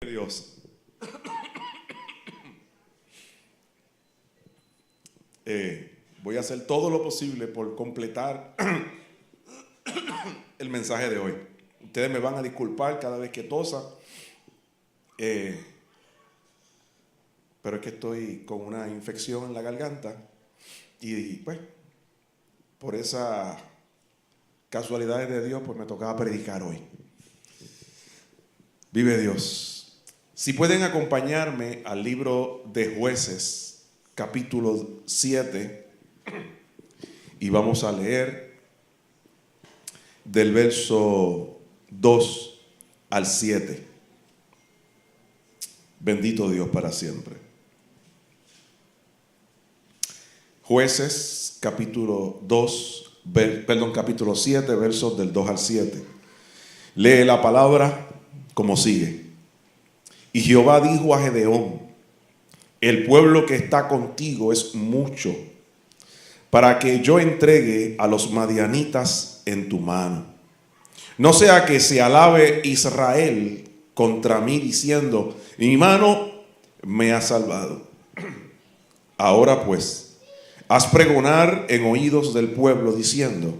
Dios. Voy a hacer todo lo posible por completar el mensaje de hoy. Ustedes me van a disculpar cada vez que tosa, pero es que estoy con una infección en la garganta y pues por esas casualidades de Dios pues me tocaba predicar hoy. Vive Dios. Si pueden acompañarme al libro de Jueces, capítulo 7, y vamos a leer del verso 2 al 7. Bendito Dios para siempre. Jueces, capítulo 7, versos del 2 al 7. Lee la palabra como sigue. Y Jehová dijo a Gedeón: el pueblo que está contigo es mucho, para que yo entregue a los madianitas en tu mano. No sea que se alabe Israel contra mí diciendo: mi mano me ha salvado. Ahora pues, haz pregonar en oídos del pueblo diciendo: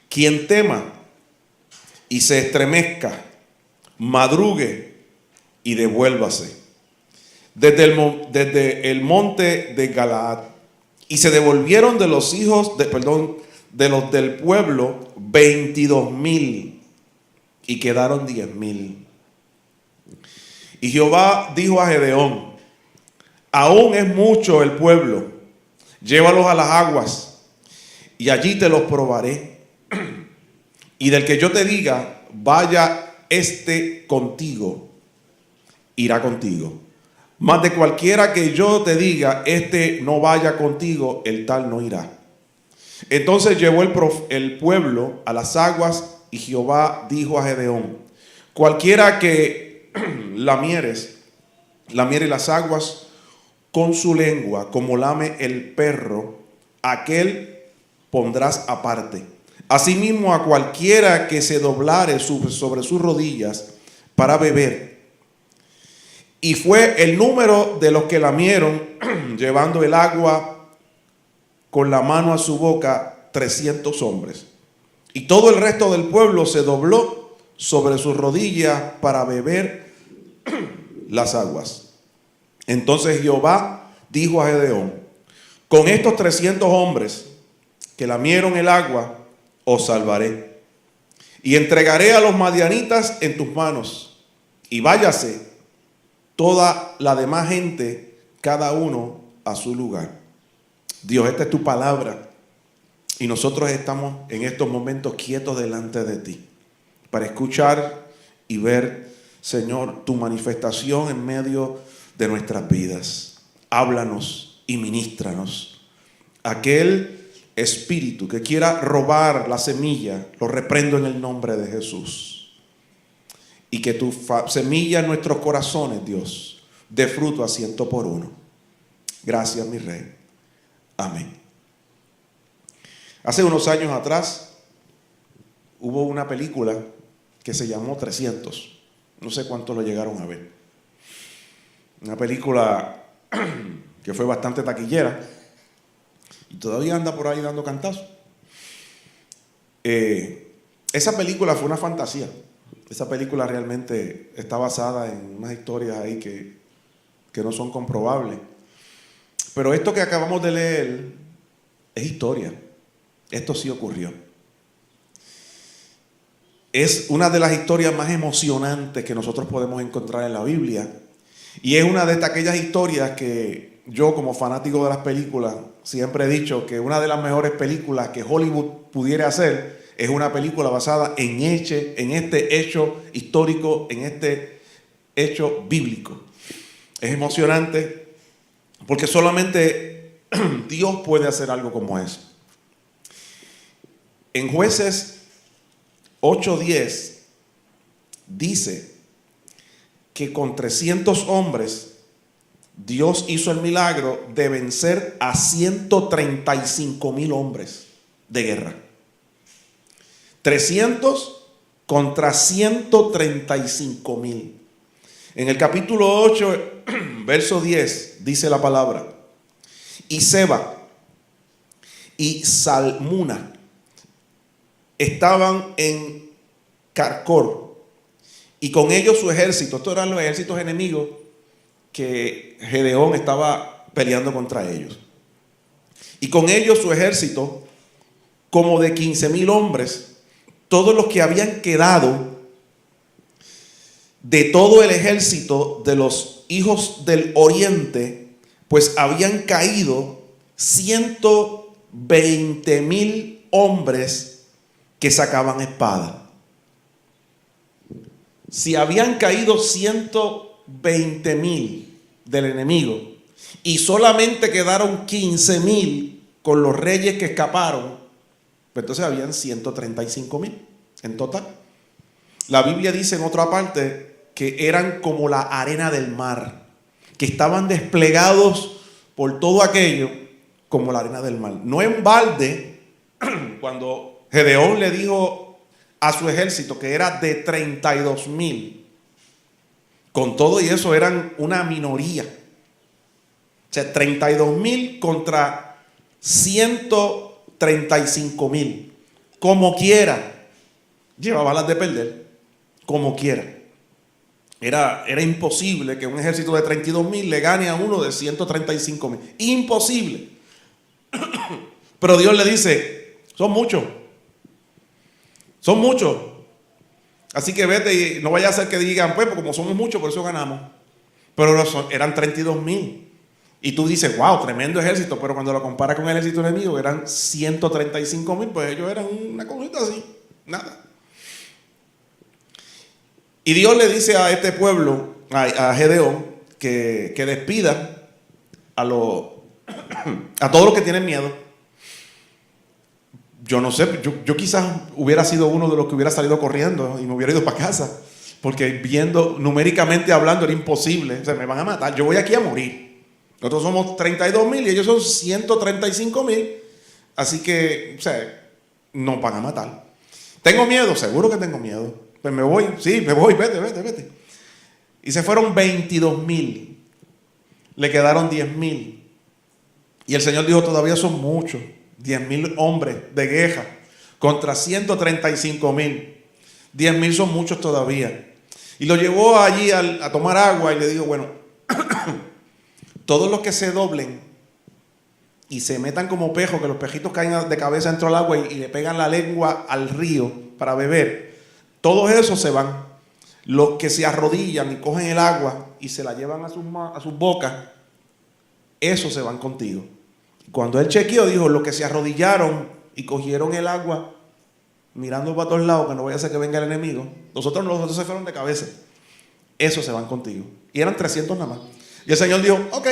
quien tema y se estremezca, madrugue y devuélvase desde el monte de Galaad. Y se devolvieron de los hijos de los del pueblo 22,000 y quedaron 10,000. Y Jehová dijo a Gedeón: aún es mucho el pueblo, llévalos a las aguas y allí te los probaré. Y del que yo te diga, vaya contigo, irá contigo. Mas de cualquiera que yo te diga, no vaya contigo, el tal no irá. Entonces llevó el pueblo a las aguas, y Jehová dijo a Gedeón: cualquiera que lamiere las aguas con su lengua, como lame el perro, aquel pondrás aparte. Asimismo a cualquiera que se doblare sobre sus rodillas para beber. Y fue el número de los que lamieron, llevando el agua con la mano a su boca, 300 hombres. Y todo el resto del pueblo se dobló sobre sus rodillas para beber las aguas. Entonces Jehová dijo a Gedeón: con estos 300 hombres que lamieron el agua, os salvaré. Y entregaré a los madianitas en tus manos. Y váyase toda la demás gente, cada uno a su lugar. Dios, esta es tu palabra. Y nosotros estamos en estos momentos quietos delante de ti, para escuchar y ver, Señor, tu manifestación en medio de nuestras vidas. Háblanos y ministranos. Aquel espíritu que quiera robar la semilla, lo reprendo en el nombre de Jesús. Y que tu semilla en nuestros corazones, Dios, dé fruto a 100 por 1. Gracias, mi Rey. Amén. Hace unos años atrás hubo una película que se llamó 300. No sé cuántos lo llegaron a ver. Una película que fue bastante taquillera y todavía anda por ahí dando cantazos. Esa película fue una fantasía. Esa película realmente está basada en unas historias ahí que no son comprobables. Pero esto que acabamos de leer es historia. Esto sí ocurrió. Es una de las historias más emocionantes que nosotros podemos encontrar en la Biblia. Y es una de aquellas historias que yo, como fanático de las películas, siempre he dicho que una de las mejores películas que Hollywood pudiera hacer es una película basada en este hecho histórico, en este hecho bíblico. Es emocionante porque solamente Dios puede hacer algo como eso. En Jueces 8:10 dice que con 300 hombres Dios hizo el milagro de vencer a 135,000 hombres de guerra. 300 contra 135,000. En el capítulo 8, verso 10, dice la palabra: y Seba y Salmuna estaban en Carcor, y con ellos su ejército. Estos eran los ejércitos enemigos que Gedeón estaba peleando contra ellos. Y con ellos su ejército, como de 15,000 hombres, todos los que habían quedado de todo el ejército de los hijos del oriente, pues habían caído 120,000 hombres que sacaban espada. Si habían caído 120,000 del enemigo y solamente quedaron 15,000 con los reyes que escaparon, pues entonces habían 135,000 en total. La Biblia dice en otra parte que eran como la arena del mar, que estaban desplegados por todo aquello como la arena del mar. No en balde, cuando Gedeón le dijo a su ejército que era de 32,000, con todo y eso eran una minoría. O sea, 32,000 contra 135,000. Como quiera, llevaba las de perder. Como quiera. Era imposible que un ejército de 32,000 le gane a uno de 135,000. Imposible. Pero Dios le dice: son muchos. Son muchos. Así que vete y no vaya a ser que digan, pues como somos muchos, por eso ganamos. Pero eran 32,000. Y tú dices, wow, tremendo ejército. Pero cuando lo comparas con el ejército enemigo, eran 135,000, pues ellos eran una cosita así. Nada. Y Dios le dice a este pueblo, a Gedeón, que despida a todos los que tienen miedo. Yo no sé, yo quizás hubiera sido uno de los que hubiera salido corriendo y me hubiera ido para casa, porque viendo, numéricamente hablando, era imposible. O sea, me van a matar, yo voy aquí a morir. Nosotros somos 32,000 y ellos son 135,000, así que, o sea, nos van a matar. ¿Tengo miedo? Seguro que tengo miedo. Pues me voy, sí, me voy, vete. Y se fueron 22,000, le quedaron 10,000. Y el Señor dijo, todavía son muchos. 10,000 hombres de guerra contra 135,000. 10,000 son muchos todavía. Y lo llevó allí a tomar agua y le dijo, bueno, todos los que se doblen y se metan como pejos, que los pejitos caen de cabeza dentro del agua y le pegan la lengua al río para beber, todos esos se van. Los que se arrodillan y cogen el agua y se la llevan a sus bocas, esos se van contigo. Cuando él chequeó, dijo, los que se arrodillaron y cogieron el agua, mirando para todos lados, que no vaya a ser que venga el enemigo, los otros se fueron de cabeza. Esos se van contigo. Y eran 300 nada más. Y el Señor dijo, ok,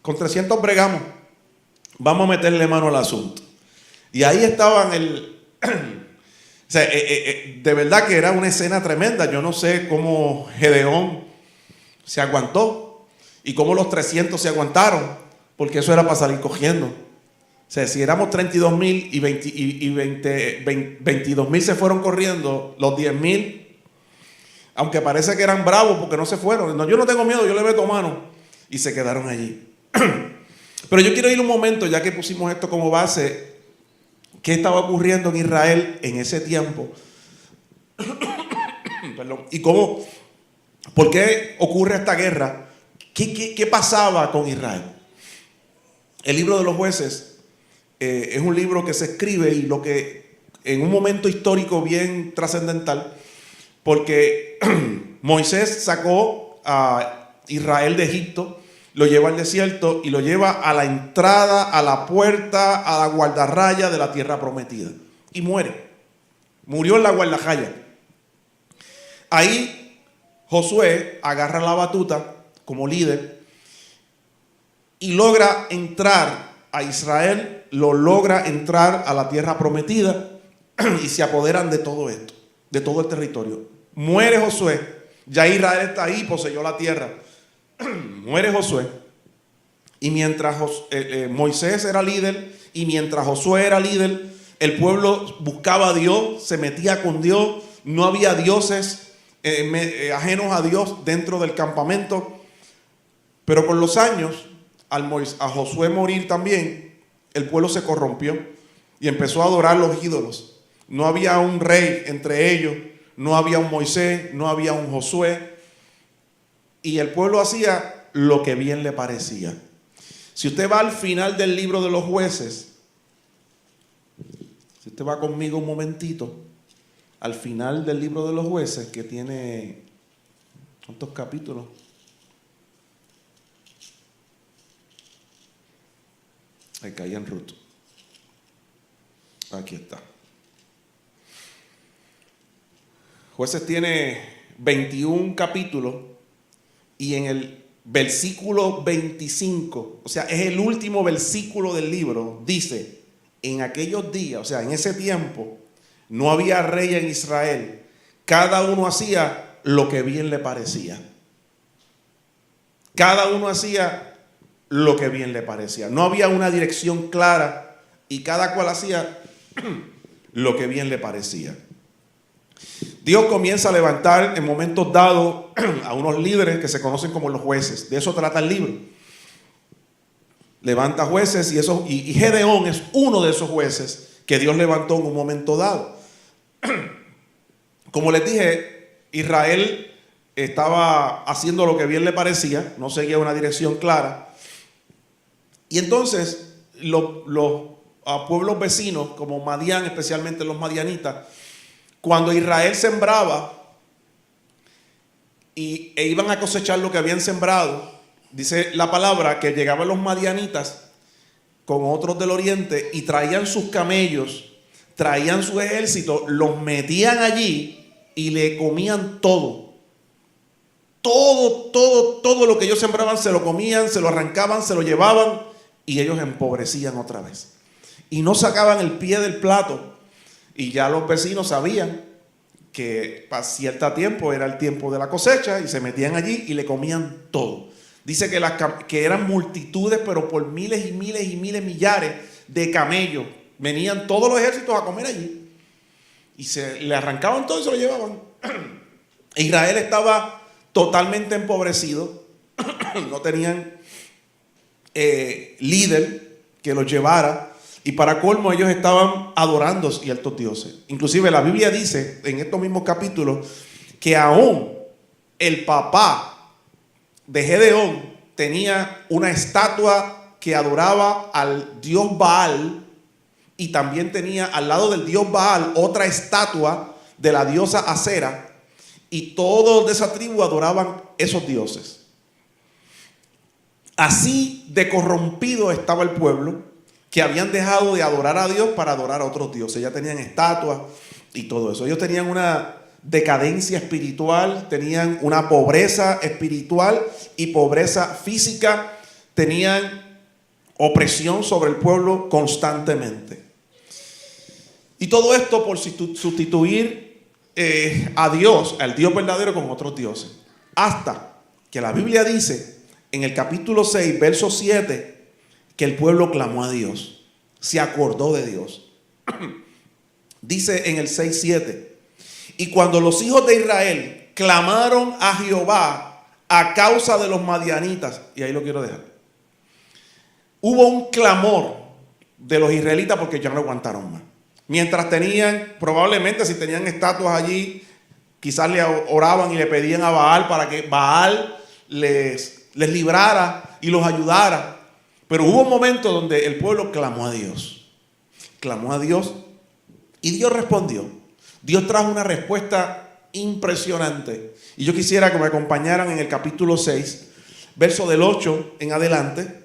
con 300 bregamos. Vamos a meterle mano al asunto. Y ahí estaban o sea, de verdad que era una escena tremenda. Yo no sé cómo Gedeón se aguantó y cómo los 300 se aguantaron. Porque eso era para salir cogiendo. O sea, si éramos 32,000 y 22,000 se fueron corriendo, los 10,000, aunque parece que eran bravos porque no se fueron. No, yo no tengo miedo, yo le meto mano. Y se quedaron allí. Pero yo quiero ir un momento, ya que pusimos esto como base, qué estaba ocurriendo en Israel en ese tiempo. Perdón. Y cómo, por qué ocurre esta guerra. ¿Qué pasaba con Israel? El libro de los jueces es un libro que se escribe y lo que en un momento histórico bien trascendental, porque Moisés sacó a Israel de Egipto, lo lleva al desierto y lo lleva a la entrada, a la puerta, a la guardarraya de la tierra prometida. Y murió en la guardarraya. Ahí Josué agarra la batuta como líder y logra entrar a Israel, lo logra entrar a la tierra prometida y se apoderan de todo esto, de todo el territorio. Muere Josué, ya Israel está ahí, poseyó la tierra. Muere Josué y mientras Moisés era líder y mientras Josué era líder, el pueblo buscaba a Dios, se metía con Dios, no había dioses ajenos a Dios dentro del campamento. Pero con los años, a Josué morir también, el pueblo se corrompió y empezó a adorar los ídolos. No había un rey entre ellos, no había un Moisés, no había un Josué. Y el pueblo hacía lo que bien le parecía. Si usted va al final del libro de los Jueces, si usted va conmigo un momentito, al final del libro de los Jueces, que tiene, ¿cuántos capítulos? Ahí caí en Ruth. Aquí está. Jueces tiene 21 capítulos y en el versículo 25, o sea, es el último versículo del libro, dice: en aquellos días, o sea, en ese tiempo, no había rey en Israel. Cada uno hacía lo que bien le parecía. Cada uno hacía lo que bien le parecía. No había una dirección clara y cada cual hacía lo que bien le parecía. Dios comienza a levantar en momentos dados a unos líderes que se conocen como los jueces. De eso trata el libro. Levanta jueces y Gedeón es uno de esos jueces que Dios levantó en un momento dado. Como les dije, Israel estaba haciendo lo que bien le parecía, no seguía una dirección clara. Y entonces los pueblos vecinos, como Madián, especialmente los madianitas, cuando Israel sembraba e iban a cosechar lo que habían sembrado, dice la palabra que llegaban los madianitas con otros del oriente y traían sus camellos, traían su ejército, los metían allí y le comían todo. Todo lo que ellos sembraban se lo comían, se lo arrancaban, se lo llevaban y ellos empobrecían otra vez. Y no sacaban el pie del plato. Y ya los vecinos sabían que para cierto tiempo era el tiempo de la cosecha y se metían allí y le comían todo. Dice que eran multitudes, pero por miles y miles y miles, millares de camellos. Venían todos los ejércitos a comer allí. Y se le arrancaban todo y se lo llevaban. Israel estaba totalmente empobrecido. No tenían líder que los llevara. Y para colmo ellos estaban adorando ciertos dioses. Inclusive la Biblia dice en estos mismos capítulos que aún el papá de Gedeón tenía una estatua que adoraba al dios Baal y también tenía al lado del dios Baal otra estatua de la diosa Acera y todos de esa tribu adoraban esos dioses. Así de corrompido estaba el pueblo que habían dejado de adorar a Dios para adorar a otros dioses. Ya tenían estatuas y todo eso. Ellos tenían una decadencia espiritual, tenían una pobreza espiritual y pobreza física, tenían opresión sobre el pueblo constantemente. Y todo esto por sustituir a Dios, al Dios verdadero, con otros dioses. Hasta que la Biblia dice en el capítulo 6, verso 7, que el pueblo clamó a Dios, se acordó de Dios. Dice en el 6:7, y cuando los hijos de Israel clamaron a Jehová a causa de los madianitas, y ahí lo quiero dejar, hubo un clamor de los israelitas porque ya no aguantaron más. Mientras tenían, probablemente si tenían estatuas allí, quizás le oraban y le pedían a Baal para que Baal les librara y los ayudara. Pero hubo un momento donde el pueblo clamó a Dios. Clamó a Dios y Dios respondió. Dios trajo una respuesta impresionante. Y yo quisiera que me acompañaran en el capítulo 6, verso del 8 en adelante.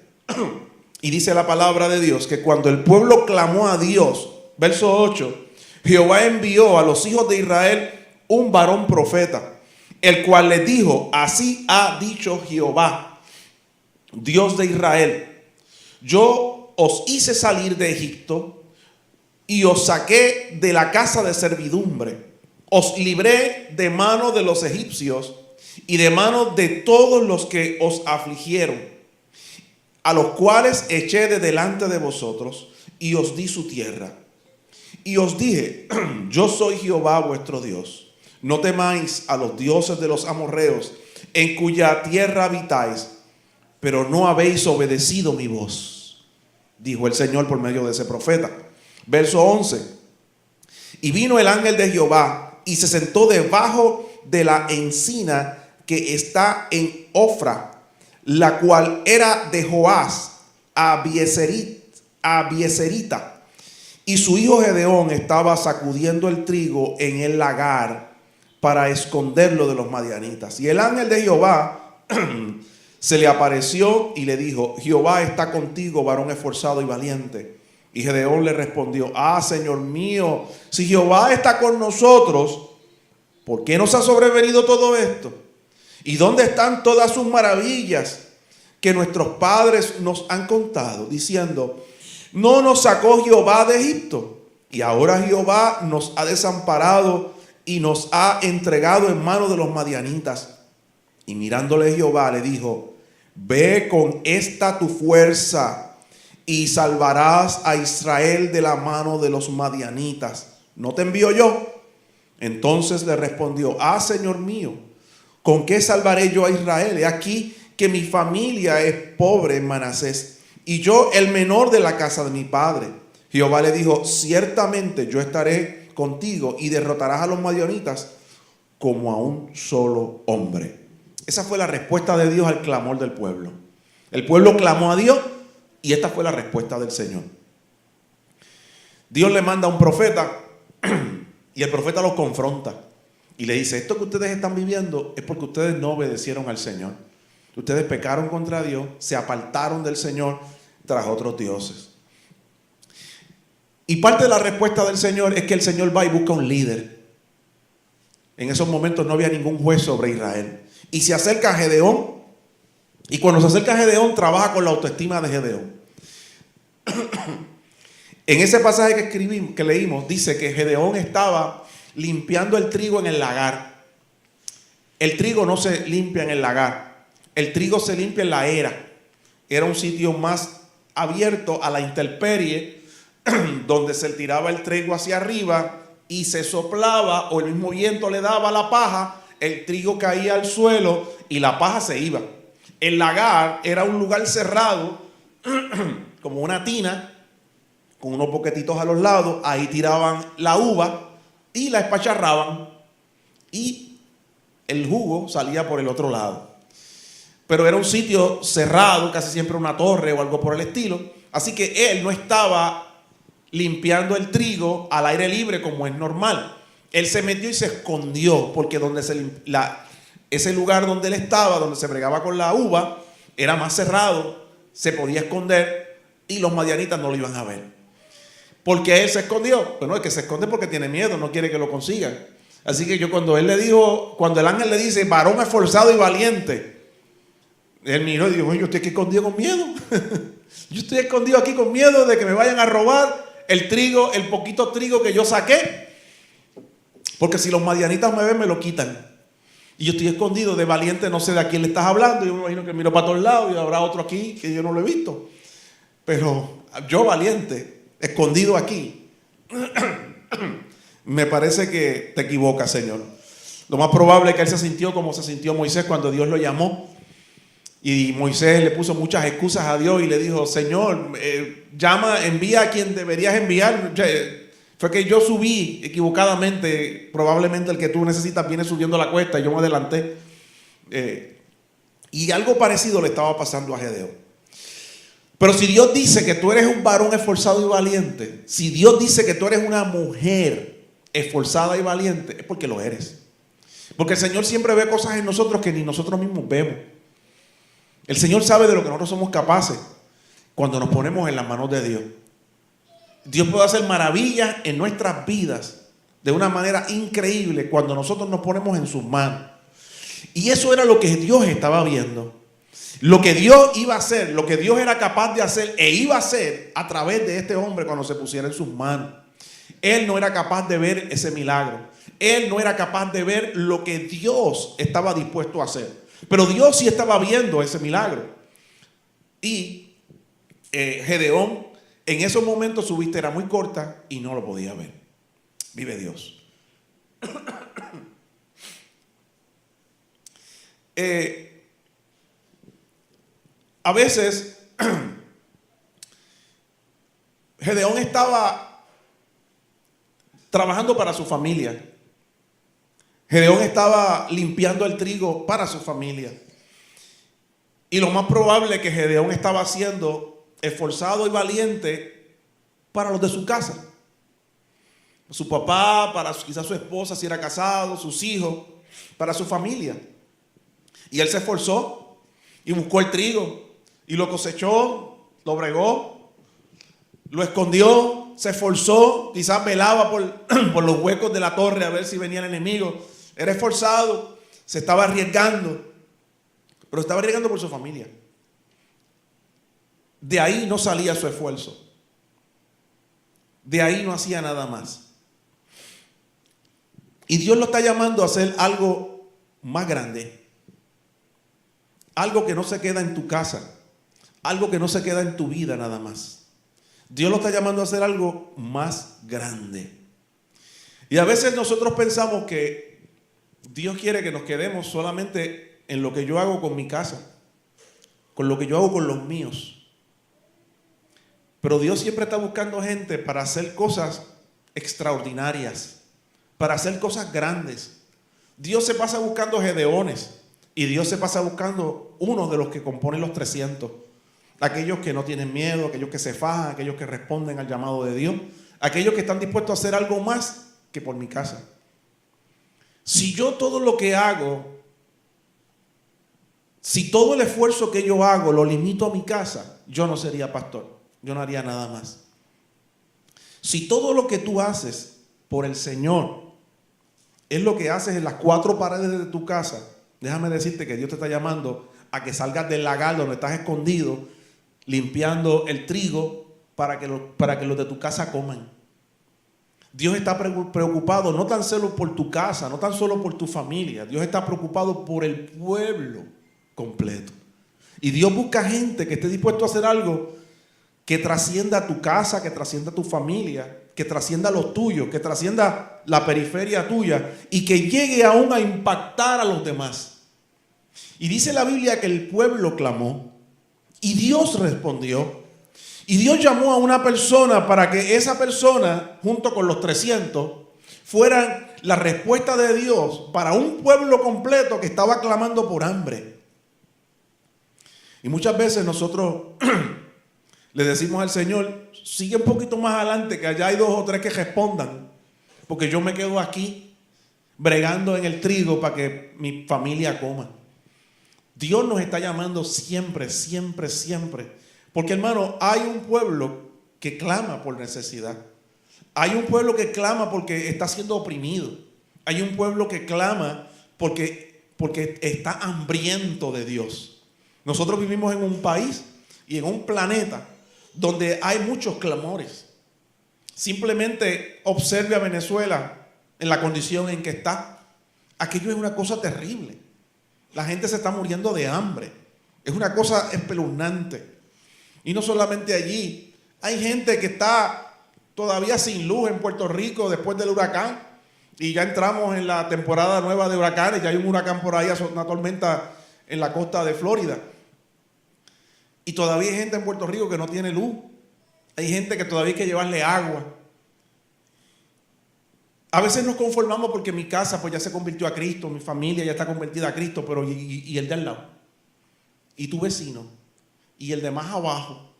Y dice la palabra de Dios que cuando el pueblo clamó a Dios, verso 8, Jehová envió a los hijos de Israel un varón profeta, el cual les dijo: así ha dicho Jehová, Dios de Israel. Yo os hice salir de Egipto y os saqué de la casa de servidumbre. Os libré de mano de los egipcios y de mano de todos los que os afligieron, a los cuales eché de delante de vosotros y os di su tierra. Y os dije: yo soy Jehová vuestro Dios. no temáis a los dioses de los amorreos, en cuya tierra habitáis, pero no habéis obedecido mi voz, dijo el Señor por medio de ese profeta. Verso 11. Y vino el ángel de Jehová y se sentó debajo de la encina que está en Ofra, la cual era de Joás, Abieserita. Y su hijo Gedeón estaba sacudiendo el trigo en el lagar para esconderlo de los madianitas. Y el ángel de Jehová se le apareció y le dijo: Jehová está contigo, varón esforzado y valiente. Y Gedeón le respondió: Señor mío, si Jehová está con nosotros, ¿por qué nos ha sobrevenido todo esto? ¿Y dónde están todas sus maravillas que nuestros padres nos han contado, diciendo: no nos sacó Jehová de Egipto? Y ahora Jehová nos ha desamparado y nos ha entregado en manos de los madianitas. Y mirándole Jehová le dijo: ve con esta tu fuerza y salvarás a Israel de la mano de los madianitas. ¿No te envío yo? Entonces le respondió: Señor mío, ¿con qué salvaré yo a Israel? He aquí que mi familia es pobre en Manasés, y yo el menor de la casa de mi padre. Jehová le dijo: ciertamente yo estaré contigo y derrotarás a los madianitas como a un solo hombre. Esa fue la respuesta de Dios al clamor del pueblo. El pueblo clamó a Dios y esta fue la respuesta del Señor. Dios le manda a un profeta y el profeta los confronta y le dice: esto que ustedes están viviendo es porque ustedes no obedecieron al Señor. Ustedes pecaron contra Dios, se apartaron del Señor tras otros dioses. Y parte de la respuesta del Señor es que el Señor va y busca un líder. En esos momentos no había ningún juez sobre Israel. Y se acerca a Gedeón. Y cuando se acerca a Gedeón, trabaja con la autoestima de Gedeón. En ese pasaje que leímos, dice que Gedeón estaba limpiando el trigo en el lagar. El trigo no se limpia en el lagar. El trigo se limpia en la era. Era un sitio más abierto a la intemperie, donde se tiraba el trigo hacia arriba y se soplaba, o el mismo viento le daba la paja, el trigo caía al suelo y la paja se iba. El lagar era un lugar cerrado, como una tina, con unos boquetitos a los lados. Ahí tiraban la uva y la espacharraban y el jugo salía por el otro lado. Pero era un sitio cerrado, casi siempre una torre o algo por el estilo. Así que él no estaba limpiando el trigo al aire libre como es normal. Él se metió y se escondió, porque ese lugar donde él estaba, donde se bregaba con la uva, era más cerrado, se podía esconder y los madianitas no lo iban a ver. ¿Por qué él se escondió? Bueno, es que se esconde porque tiene miedo, no quiere que lo consigan. Así que cuando el ángel le dice: varón esforzado y valiente, él miró y dijo: yo estoy aquí escondido con miedo. Yo estoy escondido aquí con miedo de que me vayan a robar el trigo, el poquito trigo que yo saqué. Porque si los madianitas me ven, me lo quitan. Y yo estoy escondido de valiente, no sé de a quién le estás hablando. Yo me imagino que miro para todos lados y habrá otro aquí que yo no lo he visto. Pero yo valiente, escondido aquí. Me parece que te equivocas, Señor. Lo más probable es que él se sintió como se sintió Moisés cuando Dios lo llamó. Y Moisés le puso muchas excusas a Dios y le dijo: Señor, envía a quien deberías enviar. Fue que yo subí equivocadamente. Probablemente el que tú necesitas viene subiendo la cuesta y yo me adelanté. Y algo parecido le estaba pasando a Gedeón. Pero si Dios dice que tú eres un varón esforzado y valiente, si Dios dice que tú eres una mujer esforzada y valiente, es porque lo eres. Porque el Señor siempre ve cosas en nosotros que ni nosotros mismos vemos. El Señor sabe de lo que nosotros somos capaces cuando nos ponemos en las manos de Dios. Dios puede hacer maravillas en nuestras vidas de una manera increíble cuando nosotros nos ponemos en sus manos. Y eso era lo que Dios estaba viendo. Lo que Dios iba a hacer, lo que Dios era capaz de hacer e iba a hacer a través de este hombre cuando se pusiera en sus manos. Él no era capaz de ver ese milagro. Él no era capaz de ver lo que Dios estaba dispuesto a hacer. Pero Dios sí estaba viendo ese milagro. Y Gedeón, en esos momentos su vista era muy corta y no lo podía ver. Vive Dios. A veces Gedeón estaba trabajando para su familia. Gedeón estaba limpiando el trigo para su familia. Y lo más probable que Gedeón estaba siendo esforzado y valiente para los de su casa. Su papá, para quizás su esposa si era casado, sus hijos, para su familia. Y él se esforzó y buscó el trigo y lo cosechó, lo bregó, lo escondió, se esforzó, quizás velaba por los huecos de la torre a ver si venía el enemigo. Era esforzado, se estaba arriesgando, pero estaba arriesgando por su familia. De ahí no salía su esfuerzo. De ahí no hacía nada más. Y Dios lo está llamando a hacer algo más grande. Algo que no se queda en tu casa. Algo que no se queda en tu vida nada más. Dios lo está llamando a hacer algo más grande. Y a veces nosotros pensamos que Dios quiere que nos quedemos solamente en lo que yo hago con mi casa, con lo que yo hago con los míos. Pero Dios siempre está buscando gente para hacer cosas extraordinarias, para hacer cosas grandes. Dios se pasa buscando gedeones y Dios se pasa buscando uno de los que componen los 300. Aquellos que no tienen miedo, aquellos que se fajan, aquellos que responden al llamado de Dios, aquellos que están dispuestos a hacer algo más que por mi casa. Si yo todo lo que hago, si todo el esfuerzo que yo hago lo limito a mi casa, yo no sería pastor, yo no haría nada más. Si todo lo que tú haces por el Señor es lo que haces en las 4 paredes de tu casa, déjame decirte que Dios te está llamando a que salgas del lagar donde estás escondido, limpiando el trigo para que los de tu casa coman. Dios está preocupado no tan solo por tu casa, no tan solo por tu familia. Dios está preocupado por el pueblo completo. Y Dios busca gente que esté dispuesto a hacer algo que trascienda tu casa, que trascienda tu familia, que trascienda los tuyos, que trascienda la periferia tuya y que llegue aún a impactar a los demás. Y dice la Biblia que el pueblo clamó y Dios respondió. Y Dios llamó a una persona para que esa persona, junto con los 300, fueran la respuesta de Dios para un pueblo completo que estaba clamando por hambre. Y muchas veces nosotros le decimos al Señor, sigue un poquito más adelante, que allá hay 2 o 3 que respondan, porque yo me quedo aquí bregando en el trigo para que mi familia coma. Dios nos está llamando siempre, siempre, siempre. Porque, hermano, hay un pueblo que clama por necesidad. Hay un pueblo que clama porque está siendo oprimido. Hay un pueblo que clama porque está hambriento de Dios. Nosotros vivimos en un país y en un planeta donde hay muchos clamores. Simplemente observe a Venezuela en la condición en que está. Aquello es una cosa terrible. La gente se está muriendo de hambre. Es una cosa espeluznante. Y no solamente allí. Hay gente que está todavía sin luz en Puerto Rico después del huracán. Y ya entramos en la temporada nueva de huracanes. Ya hay un huracán por ahí, una tormenta en la costa de Florida. Y todavía hay gente en Puerto Rico que no tiene luz. Hay gente que todavía hay que llevarle agua. A veces nos conformamos porque mi casa pues ya se convirtió a Cristo, mi familia ya está convertida a Cristo, pero ¿y el de al lado? ¿Y tu vecino? ¿Y el de más abajo?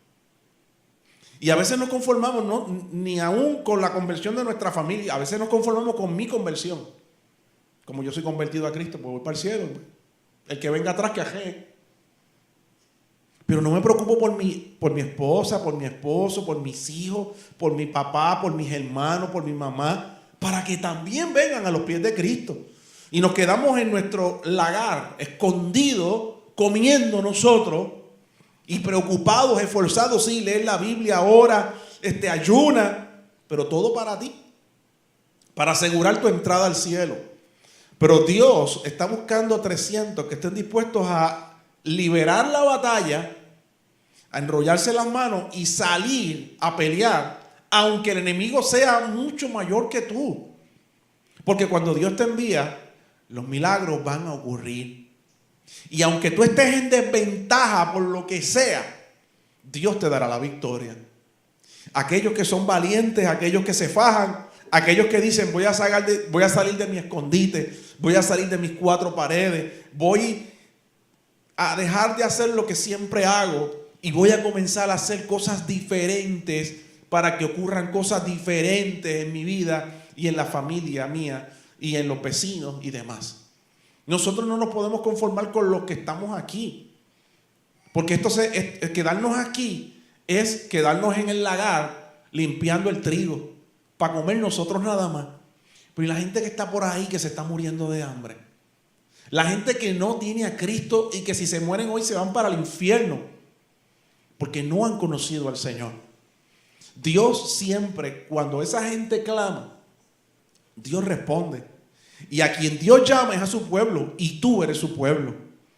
Y a veces nos conformamos ni aún con la conversión de nuestra familia, a veces nos conformamos con mi conversión. Como yo soy convertido a Cristo, pues voy para el cielo. El que venga atrás que ajee. Pero no me preocupo por mi esposa, por mi esposo, por mis hijos, por mi papá, por mis hermanos, por mi mamá, para que también vengan a los pies de Cristo. Y nos quedamos en nuestro lagar, escondidos, comiendo nosotros, y preocupados, esforzados, sí, leer la Biblia, ora, ayuna, pero todo para ti, para asegurar tu entrada al cielo. Pero Dios está buscando 300 que estén dispuestos a liberar la batalla, a enrollarse las manos y salir a pelear, aunque el enemigo sea mucho mayor que tú. Porque cuando Dios te envía, los milagros van a ocurrir. Y aunque tú estés en desventaja por lo que sea, Dios te dará la victoria. Aquellos que son valientes, aquellos que se fajan, aquellos que dicen voy a salir de mi escondite, voy a salir de mis cuatro paredes, voy a dejar de hacer lo que siempre hago y voy a comenzar a hacer cosas diferentes para que ocurran cosas diferentes en mi vida y en la familia mía y en los vecinos y demás. Nosotros no nos podemos conformar con los que estamos aquí, porque quedarnos aquí es quedarnos en el lagar limpiando el trigo para comer nosotros nada más. Pero la gente que está por ahí que se está muriendo de hambre, la gente que no tiene a Cristo y que si se mueren hoy se van para el infierno porque no han conocido al Señor. Dios siempre, cuando esa gente clama, Dios responde. Y a quien Dios llama es a su pueblo, y tú eres su pueblo.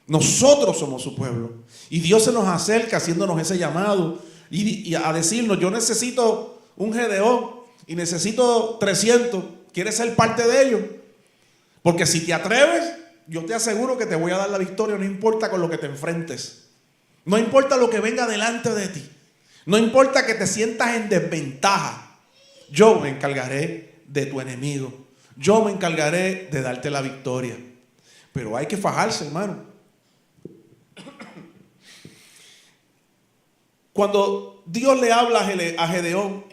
Nosotros somos su pueblo. Y Dios se nos acerca haciéndonos ese llamado y a decirnos, yo necesito un Gedeón y necesito 300. ¿Quieres ser parte de ellos? Porque si te atreves, yo te aseguro que te voy a dar la victoria, no importa con lo que te enfrentes. No importa lo que venga delante de ti. No importa que te sientas en desventaja. Yo me encargaré de tu enemigo. Yo me encargaré de darte la victoria. Pero hay que fajarse, hermano. Cuando Dios le habla a Gedeón,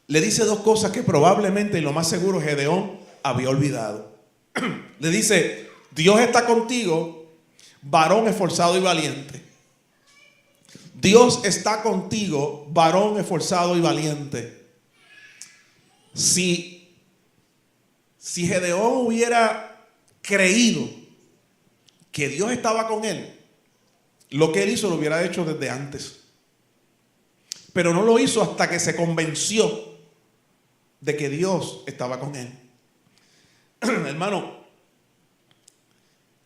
le dice dos cosas que probablemente y lo más seguro Gedeón había olvidado. Le dice, Dios está contigo, varón esforzado y valiente. Dios está contigo, varón esforzado y valiente. Si Gedeón hubiera creído que Dios estaba con él, lo que él hizo lo hubiera hecho desde antes. Pero no lo hizo hasta que se convenció de que Dios estaba con él. Hermano,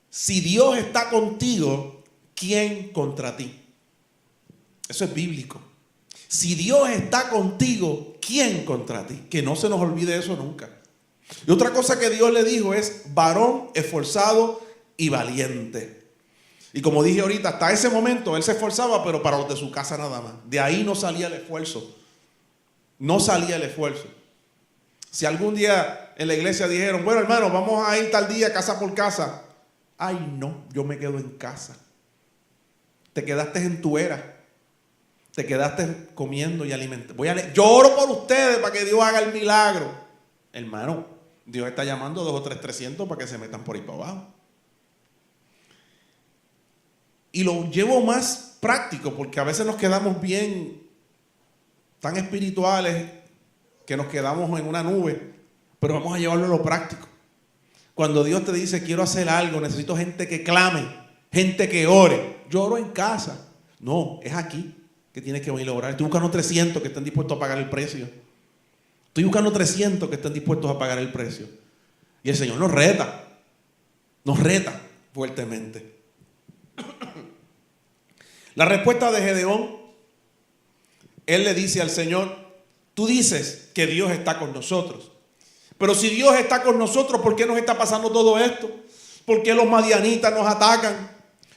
si Dios está contigo, ¿quién contra ti? Eso es bíblico. Si Dios está contigo, ¿quién contra ti? Que no se nos olvide eso nunca. Y otra cosa que Dios le dijo es varón esforzado y valiente. Y como dije ahorita, hasta ese momento él se esforzaba, pero para los de su casa nada más. De ahí no salía el esfuerzo. No salía el esfuerzo. Si algún día en la iglesia dijeron, bueno hermano, vamos a ir tal día casa por casa. Ay no, yo me quedo en casa. Te quedaste en tu era. Te quedaste comiendo y alimentando. Yo oro por ustedes para que Dios haga el milagro. Hermano, Dios está llamando 2 o 3, 300 para que se metan por ahí para abajo. Y lo llevo más práctico porque a veces nos quedamos bien tan espirituales que nos quedamos en una nube, pero vamos a llevarlo a lo práctico. Cuando Dios te dice quiero hacer algo, necesito gente que clame, gente que ore. Yo oro en casa. No, es aquí que tienes que venir a orar. Estoy buscando 300 que estén dispuestos a pagar el precio. Estoy buscando 300 que estén dispuestos a pagar el precio. Y el Señor nos reta fuertemente. La respuesta de Gedeón, él le dice al Señor, tú dices que Dios está con nosotros. Pero si Dios está con nosotros, ¿por qué nos está pasando todo esto? ¿Por qué los madianitas nos atacan?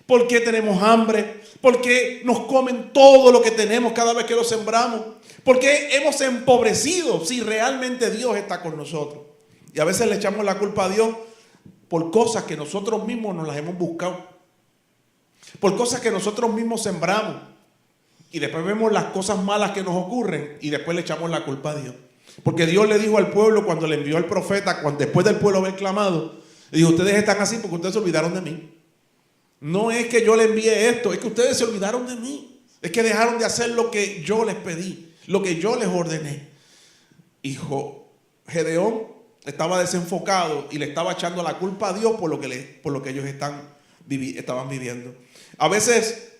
¿Por qué tenemos hambre? ¿Por qué nos comen todo lo que tenemos cada vez que lo sembramos? ¿Por qué hemos empobrecido si realmente Dios está con nosotros? Y a veces le echamos la culpa a Dios por cosas que nosotros mismos nos las hemos buscado. Por cosas que nosotros mismos sembramos. Y después vemos las cosas malas que nos ocurren y después le echamos la culpa a Dios. Porque Dios le dijo al pueblo cuando le envió al profeta, después del pueblo haber clamado, le dijo, ustedes están así porque ustedes se olvidaron de mí. No es que yo le envíe esto, es que ustedes se olvidaron de mí. Es que dejaron de hacer lo que yo les pedí, lo que yo les ordené. Hijo, Gedeón estaba desenfocado y le estaba echando la culpa a Dios por lo que ellos estaban viviendo. A veces